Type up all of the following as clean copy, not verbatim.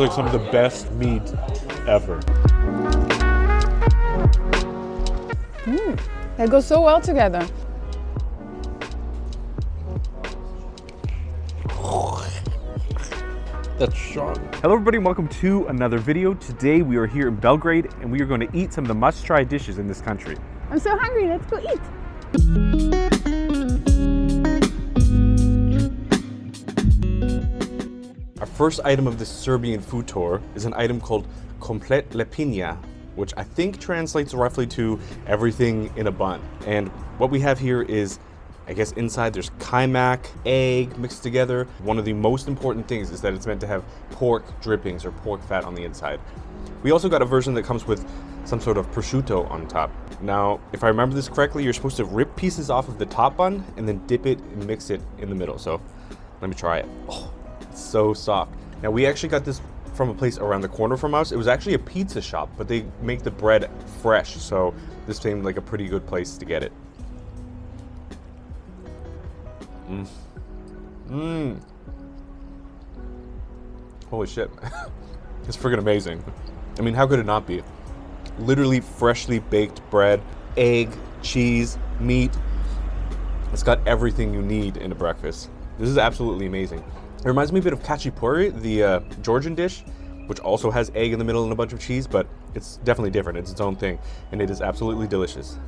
like some of the best meat ever. They go so well together. That's strong. Hello everybody, and welcome to another video. Today we are here in Belgrade and we are going to eat some of the must-try dishes in this country. I'm so hungry, let's go eat. Our first item of this Serbian food tour is an item called Komplet Lipinja, which I think translates roughly to everything in a bun. And what we have here is, I guess inside there's Kaymak, egg mixed together. One of the most important things is that it's meant to have pork drippings or pork fat on the inside. We also got a version that comes with some sort of prosciutto on top. Now, if I remember this correctly, you're supposed to rip pieces off of the top bun and then dip it and mix it in the middle. So let me try it. Oh, it's so soft. Now we actually got this from a place around the corner from us. It was actually a pizza shop, but they make the bread fresh. So this seemed like a pretty good place to get it. Holy shit. It's freaking amazing. I mean, how could it not be? Literally freshly baked bread, egg, cheese, meat. It's got everything you need in a breakfast. This is absolutely amazing. It reminds me a bit of khachapuri, the Georgian dish, which also has egg in the middle and a bunch of cheese, but it's definitely different. It's its own thing, and it is absolutely delicious.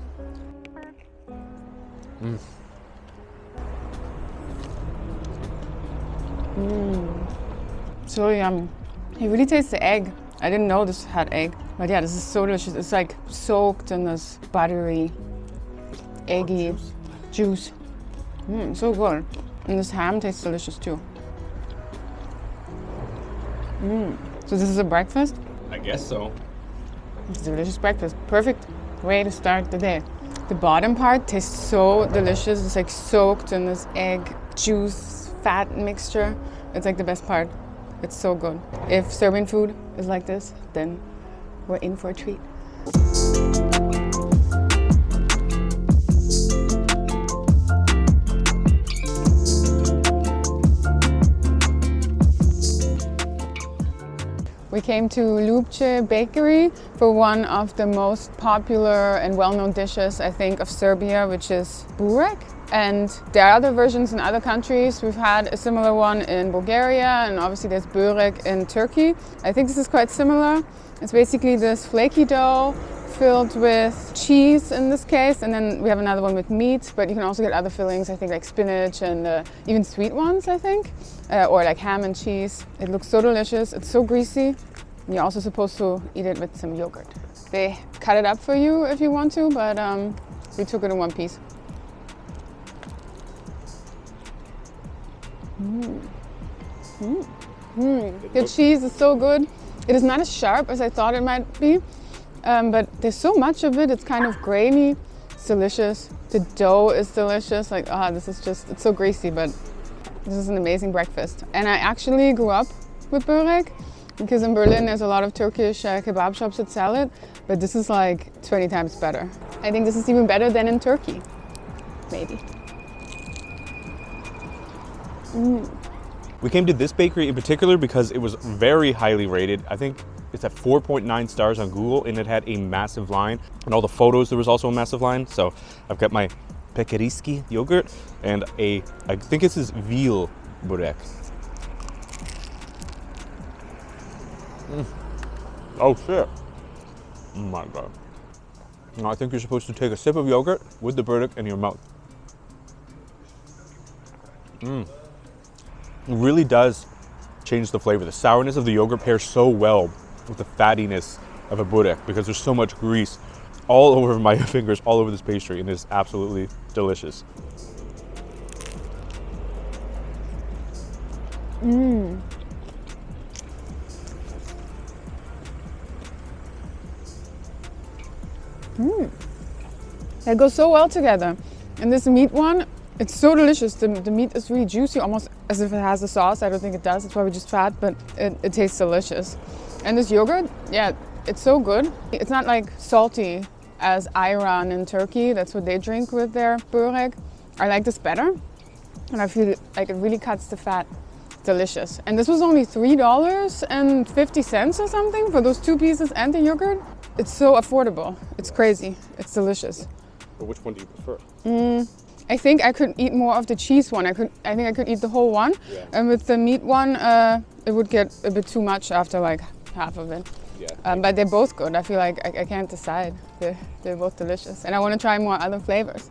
So yummy. You really taste the egg. I didn't know this had egg, but yeah, this is so delicious. It's like soaked in this buttery, eggy juice. So good. And this ham tastes delicious too. So this is a breakfast? I guess so. It's a delicious breakfast. Perfect way to start the day. The bottom part tastes so delicious. It's like soaked in this egg juice fat mixture. It's like the best part. It's so good. If Serbian food is like this, then we're in for a treat. We came to Ljupce Bakery for one of the most popular and well-known dishes, I think, of Serbia, which is Burek. And there are other versions in other countries. We've had a similar one in Bulgaria, and obviously there's Burek in Turkey. I think this is quite similar. It's basically this flaky dough filled with cheese in this case, and then we have another one with meat, but you can also get other fillings, I think like spinach and even sweet ones, I think, or like ham and cheese. It looks so delicious, it's so greasy. You're also supposed to eat it with some yogurt. They cut it up for you if you want to, but we took it in one piece. The cheese is so good. It is not as sharp as I thought it might be. But there's so much of it, it's kind of grainy. It's delicious. The dough is delicious. Like, this is just, it's so greasy, but this is an amazing breakfast. And I actually grew up with Burek because in Berlin there's a lot of Turkish kebab shops that sell it, but this is like 20 times better. I think this is even better than in Turkey, maybe. We came to this bakery in particular because it was very highly rated. I think it's at 4.9 stars on Google, and it had a massive line. And all the photos, there was also a massive line. So I've got my Picerija yogurt and I think this is veal burek. Oh shit. Oh my God. Now I think you're supposed to take a sip of yogurt with the burek in your mouth. It really does change the flavor. The sourness of the yogurt pairs so well with the fattiness of a burek because there's so much grease all over my fingers, all over this pastry, and it's absolutely delicious. They go so well together. And this meat one, it's so delicious. The meat is really juicy, almost as if it has a sauce. I don't think it does. It's probably just fat, but it tastes delicious. And this yogurt, yeah, it's so good. It's not like salty as ayran in Turkey. That's what they drink with their burek. I like this better. And I feel like it really cuts the fat delicious. And this was only $3.50 or something for those 2 pieces and the yogurt. It's so affordable. It's crazy. It's delicious. But which one do you prefer? I think I could eat more of the cheese one. I think I could eat the whole one. Yeah. And with the meat one, it would get a bit too much after like half of it. Yeah. But they're both good. I feel like I can't decide. They're both delicious. And I want to try more other flavors.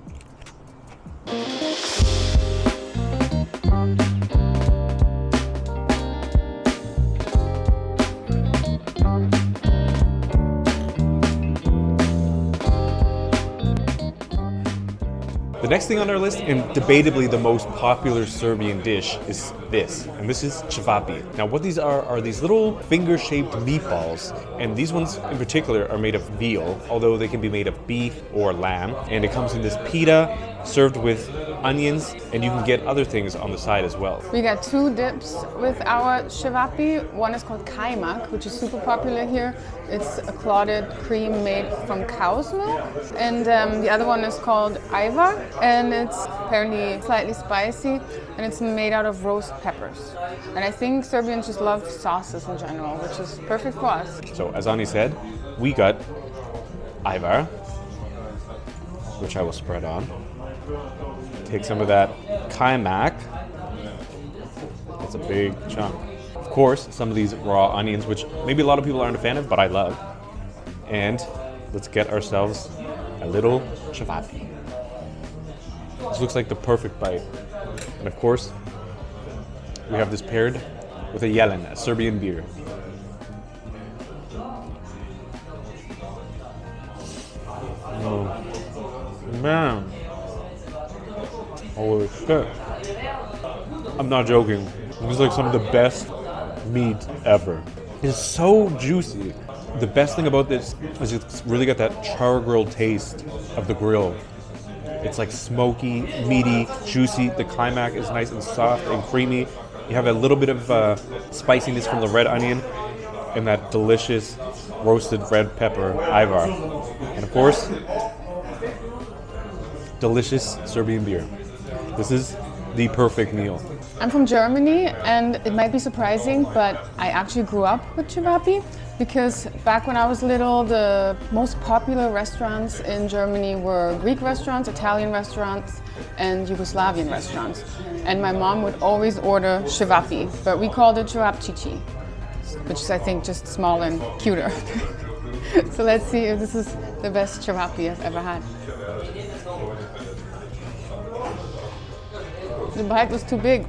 The next thing on our list, and debatably the most popular Serbian dish, is this. And this is ćevapi. Now what these are these little finger-shaped meatballs. And these ones in particular are made of veal, although they can be made of beef or lamb. And it comes in this pita, served with onions, and you can get other things on the side as well. We got 2 dips with our ćevapi. One is called Kaymak, which is super popular here. It's a clotted cream made from cow's milk. And the other one is called Ajvar, and it's apparently slightly spicy, and it's made out of roast peppers. And I think Serbians just love sauces in general, which is perfect for us. So as Ani said, we got Ajvar, which I will spread on. Take some of that Kaymak. That's a big chunk. Of course, some of these raw onions, which maybe a lot of people aren't a fan of, but I love. And let's get ourselves a little ćevapi. This looks like the perfect bite. And of course, we have this paired with a jelen, a Serbian beer. Oh, man. Holy shit. I'm not joking. This is like some of the best meat ever. It's so juicy. The best thing about this is it's really got that char grilled taste of the grill. It's like smoky, meaty, juicy. The Kaymak is nice and soft and creamy. You have a little bit of spiciness from the red onion and that delicious roasted red pepper, Ajvar. And of course, delicious Serbian beer. This is the perfect meal. I'm from Germany, and it might be surprising, but I actually grew up with ćevapi because back when I was little, the most popular restaurants in Germany were Greek restaurants, Italian restaurants, and Yugoslavian restaurants. And my mom would always order ćevapi, but we called it ćevapčići, which is, I think, just small and cuter. So let's see if this is the best ćevapi I've ever had. The bite was too big.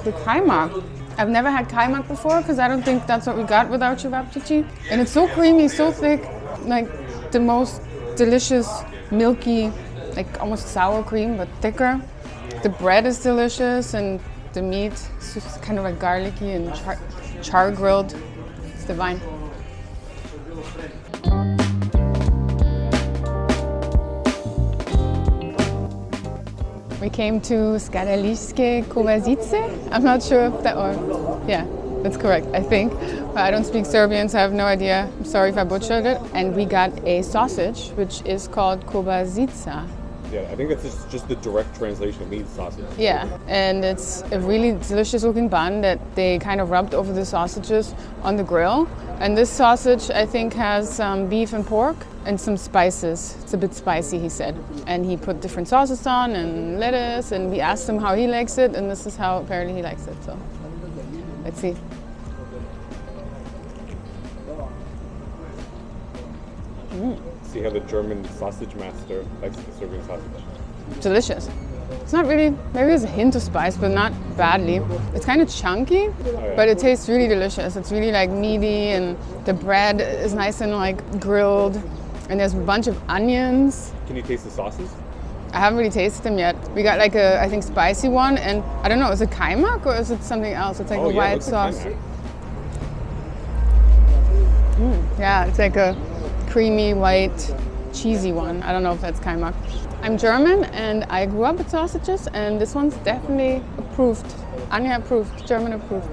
The Kaymak. I've never had Kaymak before because I don't think that's what we got with our ćevapčići. And it's so creamy, so thick, like the most delicious, milky, like almost sour cream, but thicker. The bread is delicious and the meat is just kind of like garlicky and char grilled. It's divine. We came to Skadarlijske kobasice. I'm not sure if that, or yeah, that's correct, I think. But I don't speak Serbian, so I have no idea. I'm sorry if I butchered it. And we got a sausage, which is called kobasica. Yeah, I think that's just the direct translation. It means sausage. Yeah, and it's a really delicious looking bun that they kind of rubbed over the sausages on the grill. And this sausage, I think, has beef and pork and some spices. It's a bit spicy, he said. And he put different sauces on and lettuce, and we asked him how he likes it, and this is how apparently he likes it. So let's see. See how the German sausage master likes the Serbian sausage. Delicious. It's not really, maybe there's a hint of spice, but not badly. It's kind of chunky, but it tastes really delicious. It's really like meaty, and the bread is nice and like grilled, and there's a bunch of onions. Can you taste the sauces? I haven't really tasted them yet. We got like a, I think, spicy one, and I don't know, is it Kaymak or is it something else? It's like a white sauce. Yeah, it's like a creamy, white, cheesy one. I don't know if that's Kaymak. I'm German and I grew up with sausages, and this one's definitely approved. Anya approved, German approved.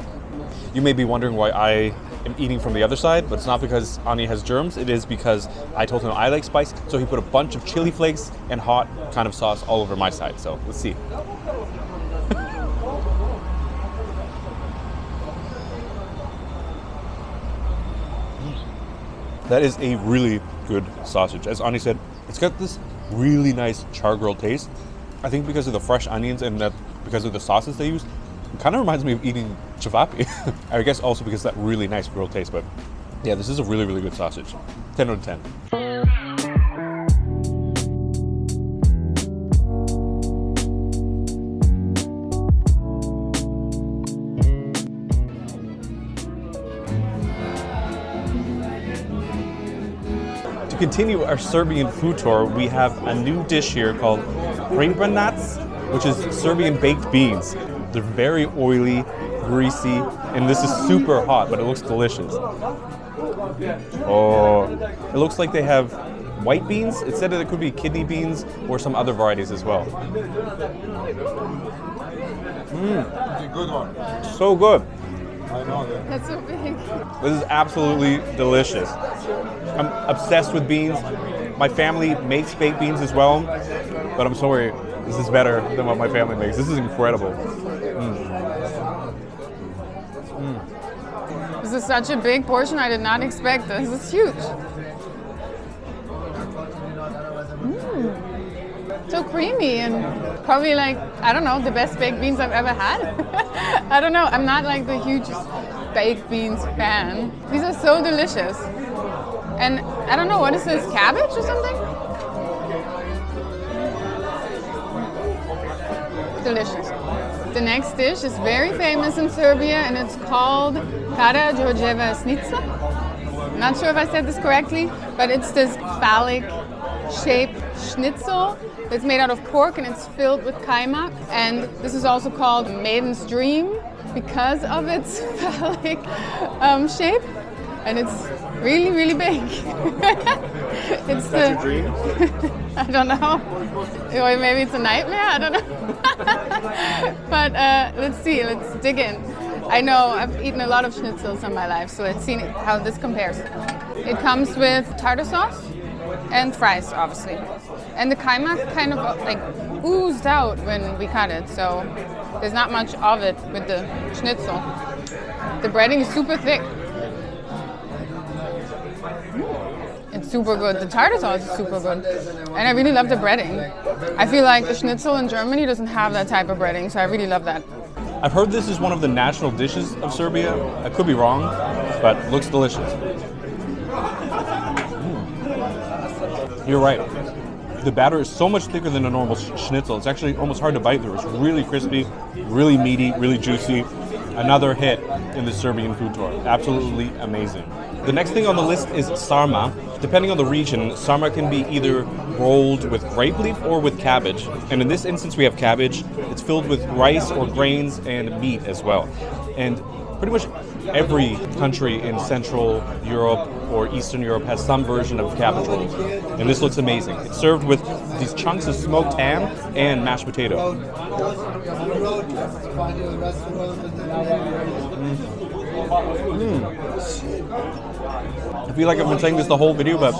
You may be wondering why I am eating from the other side, but it's not because Ani has germs. It is because I told him I like spice, so he put a bunch of chili flakes and hot kind of sauce all over my side. So let's see. That is a really good sausage. As Ani said, it's got this really nice char grilled taste. I think because of the fresh onions and that because of the sauces they use, it kind of reminds me of eating cevapi. I guess also because of that really nice grilled taste. But yeah, this is a really, really good sausage. 10 out of 10. To continue our Serbian food tour, we have a new dish here called Prebranac, which is Serbian baked beans. They're very oily, greasy, and this is super hot, but it looks delicious. Oh, it looks like they have white beans. It said that it could be kidney beans or some other varieties as well. Good one. So good. I know that. That's so big. This is absolutely delicious. I'm obsessed with beans. My family makes baked beans as well, but I'm sorry, this is better than what my family makes. This is incredible. This is such a big portion. I did not expect this. This is huge. So creamy and probably like, I don't know, the best baked beans I've ever had. I don't know, I'm not like the hugest baked beans fan. These are so delicious. And I don't know, what is this, cabbage or something? Delicious. The next dish is very famous in Serbia and it's called Karađorđeva šnicla. I'm not sure if I said this correctly, but it's this phallic shaped schnitzel. It's made out of pork and it's filled with Kaymak. And this is also called Maiden's Dream because of its phallic shape. And it's really, really big. It's That's your dream? I don't know. Or maybe it's a nightmare, I don't know. But let's see, let's dig in. I know I've eaten a lot of schnitzels in my life, so let's see how this compares. It comes with tartar sauce and fries, obviously. And the Kaymak kind of like oozed out when we cut it, so there's not much of it with the schnitzel. The breading is super thick. It's super good. The tartar sauce is super good. And I really love the breading. I feel like the schnitzel in Germany doesn't have that type of breading, so I really love that. I've heard this is one of the national dishes of Serbia. I could be wrong, but it looks delicious. You're right. The batter is so much thicker than a normal schnitzel. It's actually almost hard to bite through. It's really crispy, really meaty, really juicy. Another hit in the Serbian food tour. Absolutely amazing. The next thing on the list is sarma. Depending on the region, sarma can be either rolled with grape leaf or with cabbage. And in this instance, we have cabbage. It's filled with rice or grains and meat as well. And pretty much every country in Central Europe or Eastern Europe has some version of cabbage rolls. And this looks amazing. It's served with these chunks of smoked ham and mashed potato. I feel like I've been saying this the whole video, but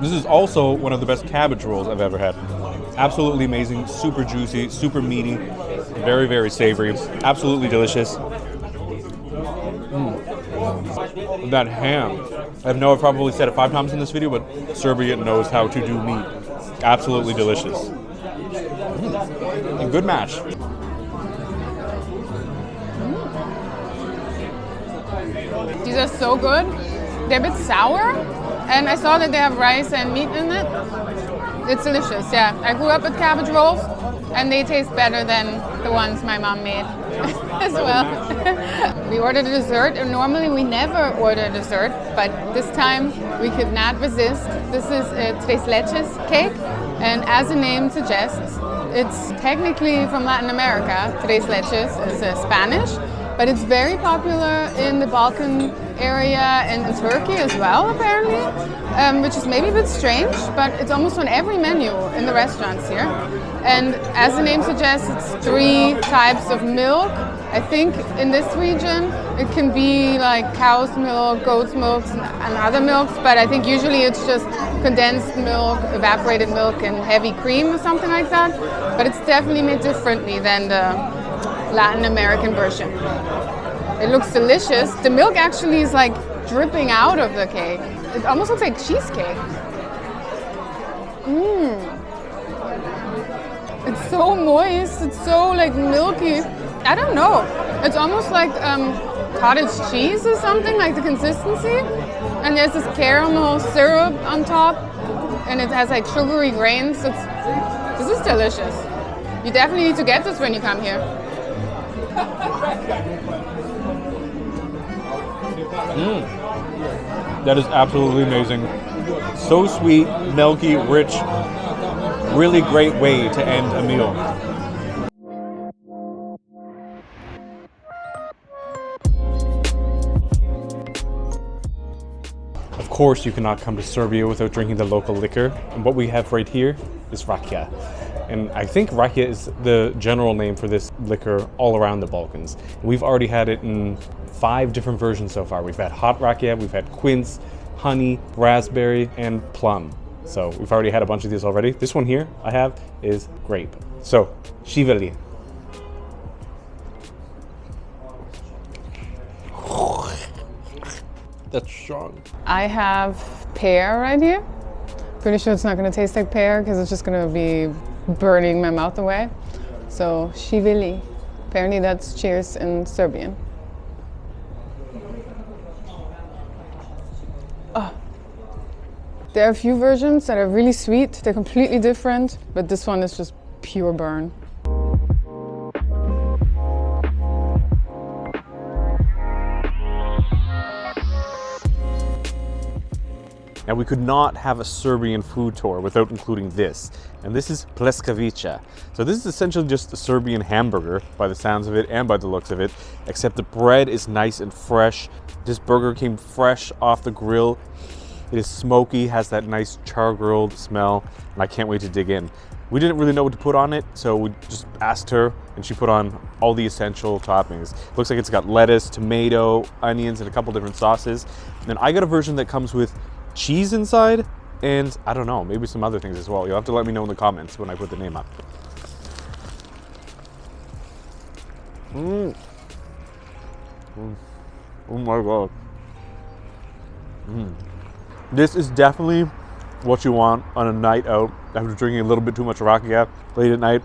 this is also one of the best cabbage rolls I've ever had. Absolutely amazing, super juicy, super meaty, very, very savory, absolutely delicious. That ham. I know I've probably said it 5 times in this video, but Serbia knows how to do meat. Absolutely delicious. And good match. These are so good. They're a bit sour, and I saw that they have rice and meat in it. It's delicious, yeah. I grew up with cabbage rolls, and they taste better than the ones my mom made as well. We ordered a dessert, and normally we never order a dessert, but this time we could not resist. This is a Trilece's cake, and as the name suggests, it's technically from Latin America. Trilece's is Spanish, but it's very popular in the Balkan area and in Turkey as well, apparently, which is maybe a bit strange, but it's almost on every menu in the restaurants here. And as the name suggests, it's 3 types of milk. I think in this region It can be like cow's milk, goat's milk, and other milks, but I think usually it's just condensed milk, evaporated milk, and heavy cream or something like that. But it's definitely made differently than the Latin American version. It looks delicious. The milk actually is like dripping out of the cake. It almost looks like cheesecake. It's so moist, it's so like milky. I don't know. It's almost like cottage cheese or something, like the consistency. And there's this caramel syrup on top, and it has like sugary grains. This is delicious. You definitely need to get this when you come here. That is absolutely amazing. So sweet, milky, rich. Really great way to end a meal. Of course, you cannot come to Serbia without drinking the local liquor. And what we have right here is Rakjia. And I think Rakjia is the general name for this liquor all around the Balkans. We've already had it in 5 different versions so far. We've had hot Rakjia, we've had quince, honey, raspberry, and plum. So we've already had a bunch of these already. This one here I have is grape. So, shiveli. That's strong. I have pear right here. Pretty sure it's not going to taste like pear because it's just going to be burning my mouth away. So, shiveli. Apparently that's cheers in Serbian. Oh. There are a few versions that are really sweet. They're completely different, but this one is just pure burn. Now we could not have a Serbian food tour without including this. And this is Pljeskavica. So this is essentially just a Serbian hamburger by the sounds of it and by the looks of it, except the bread is nice and fresh. This burger came fresh off the grill. It is smoky, has that nice char-grilled smell, and I can't wait to dig in. We didn't really know what to put on it, so we just asked her, and she put on all the essential toppings. Looks like it's got lettuce, tomato, onions, and a couple different sauces. And I got a version that comes with cheese inside, and I don't know, maybe some other things as well. You'll have to let me know in the comments when I put the name up. Oh my god. This is definitely what you want on a night out after drinking a little bit too much Rakjia late at night.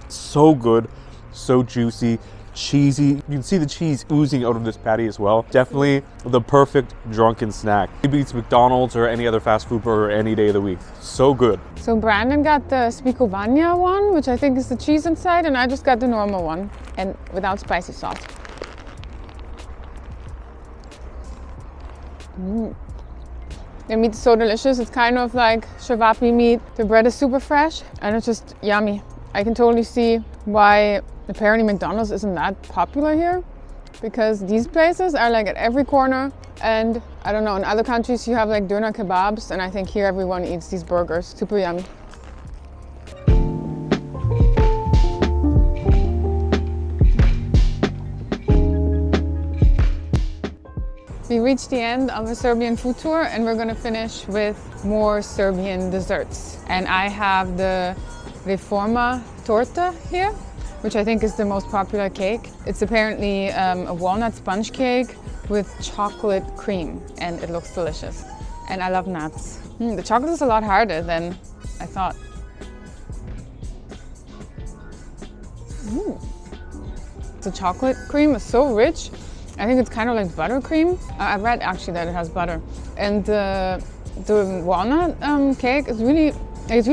So good, so juicy, cheesy. You can see the cheese oozing out of this patty as well. Definitely the perfect drunken snack. It beats McDonald's or any other fast food burger any day of the week. So good. So Brandon got the spikovanja one, which I think is the cheese inside, and I just got the normal one, and without spicy sauce. The meat is so delicious. It's kind of like Cevapi meat. The bread is super fresh and it's just yummy. I can totally see why apparently McDonald's isn't that popular here, because these places are like at every corner, and I don't know, in other countries you have like doner kebabs, and I think here everyone eats these burgers. Super yummy. We reached the end of a Serbian food tour, and we're gonna finish with more Serbian desserts. And I have the Reforma Torta here, which I think is the most popular cake. It's apparently a walnut sponge cake with chocolate cream, and it looks delicious. And I love nuts. The chocolate is a lot harder than I thought. The chocolate cream is so rich. I think it's kind of like buttercream. I read actually that it has butter. And the walnut cake is really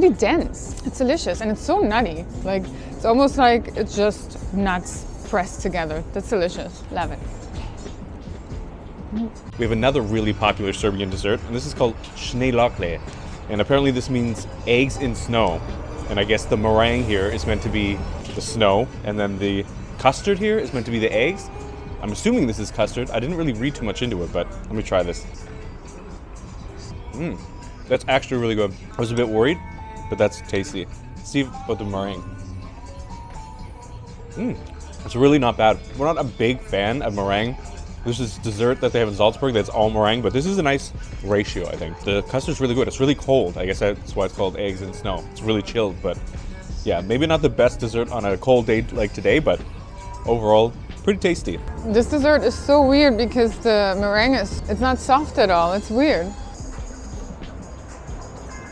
dense. It's delicious and it's so nutty. Like, it's almost like it's just nuts pressed together. That's delicious. Love it. We have another really popular Serbian dessert, and this is called Šnenokle. And apparently this means eggs in snow. And I guess the meringue here is meant to be the snow, and then the custard here is meant to be the eggs. I'm assuming this is custard. I didn't really read too much into it, but let me try this. That's actually really good. I was a bit worried, but that's tasty. Let's see about the meringue. It's really not bad. We're not a big fan of meringue, There's this dessert that they have in Salzburg that's all meringue, but this is a nice ratio, I think. The custard's really good. It's really cold. I guess that's why it's called eggs and snow. It's really chilled, but yeah, maybe not the best dessert on a cold day like today, but overall, pretty tasty. This dessert is so weird because the meringue it's not soft at all. It's weird.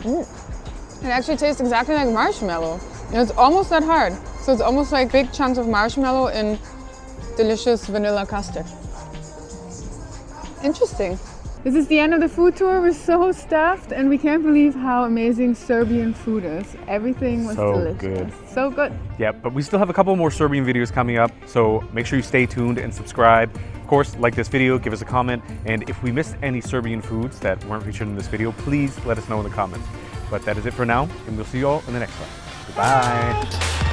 It actually tastes exactly like marshmallow. And it's almost that hard. So it's almost like big chunks of marshmallow in delicious vanilla custard. Interesting. This is the end of the food tour. We're so stuffed and we can't believe how amazing Serbian food is. Everything was So delicious. good. So good. Yeah, but we still have a couple more Serbian videos coming up, so make sure you stay tuned and subscribe. Of course, like this video, give us a comment, and if we missed any Serbian foods that weren't featured in this video, please let us know in the comments. But that is it for now, and we'll see you all in the next one. Goodbye.